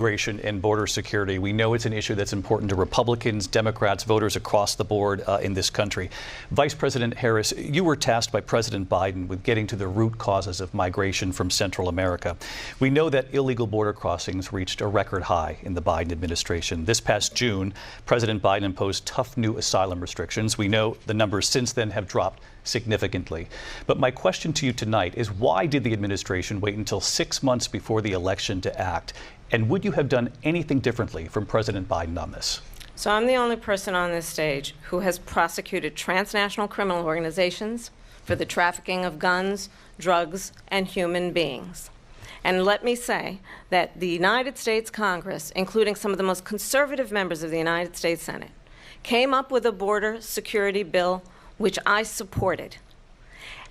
Immigration and border security. We know it's an issue that's important to Republicans, Democrats, voters across the board in this country. Vice President Harris, you were tasked by President Biden with getting to the root causes of migration from Central America. We know that illegal border crossings reached a record high in the Biden administration. This past June, President Biden imposed tough new asylum restrictions. We know the numbers since then have dropped significantly. But my question to you tonight is, why did the administration wait until 6 months before the election to act? And would you have done anything differently from President Biden on this? So I'm the only person on this stage who has prosecuted transnational criminal organizations for the trafficking of guns, drugs, and human beings. And let me say that the United States Congress, including some of the most conservative members of the United States Senate, came up with a border security bill which I supported.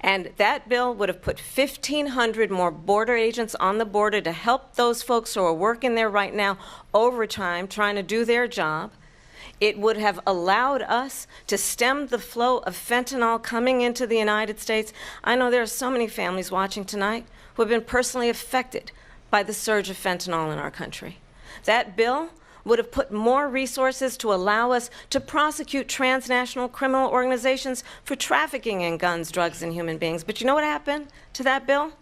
And that bill would have put 1,500 more border agents on the border to help those folks who are working there right now overtime trying to do their job. It would have allowed us to stem the flow of fentanyl coming into the United States. I know there are so many families watching tonight who have been personally affected by the surge of fentanyl in our country. That bill would have put more resources to allow us to prosecute transnational criminal organizations for trafficking in guns, drugs, and human beings. But you know what happened to that bill?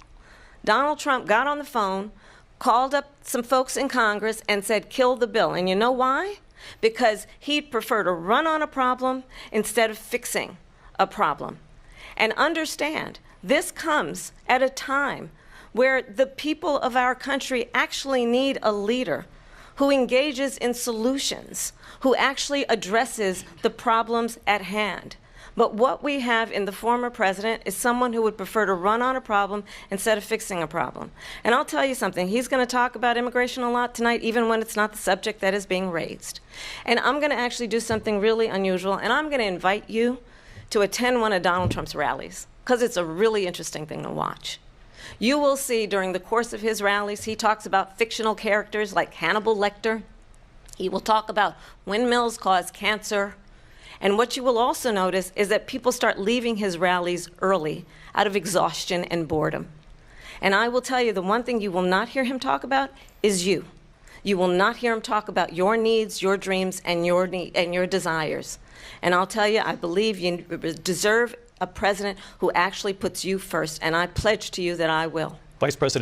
Donald Trump got on the phone, called up some folks in Congress, and said, kill the bill. And you know why? Because he'd prefer to run on a problem instead of fixing a problem. And understand, this comes at a time where the people of our country actually need a leader who engages in solutions, who actually addresses the problems at hand. But what we have in the former president is someone who would prefer to run on a problem instead of fixing a problem. And I'll tell you something, he's going to talk about immigration a lot tonight, even when it's not the subject that is being raised. And I'm going to actually do something really unusual, and I'm going to invite you to attend one of Donald Trump's rallies, because it's a really interesting thing to watch. You will see during the course of his rallies, he talks about fictional characters like Hannibal Lecter. He will talk about windmills cause cancer. And what you will also notice is that people start leaving his rallies early out of exhaustion and boredom. And I will tell you, the one thing you will not hear him talk about is you. You will not hear him talk about your needs, your dreams, and your desires. And I'll tell you, I believe you deserve a president who actually puts you first, and I pledge to you that I will. Vice President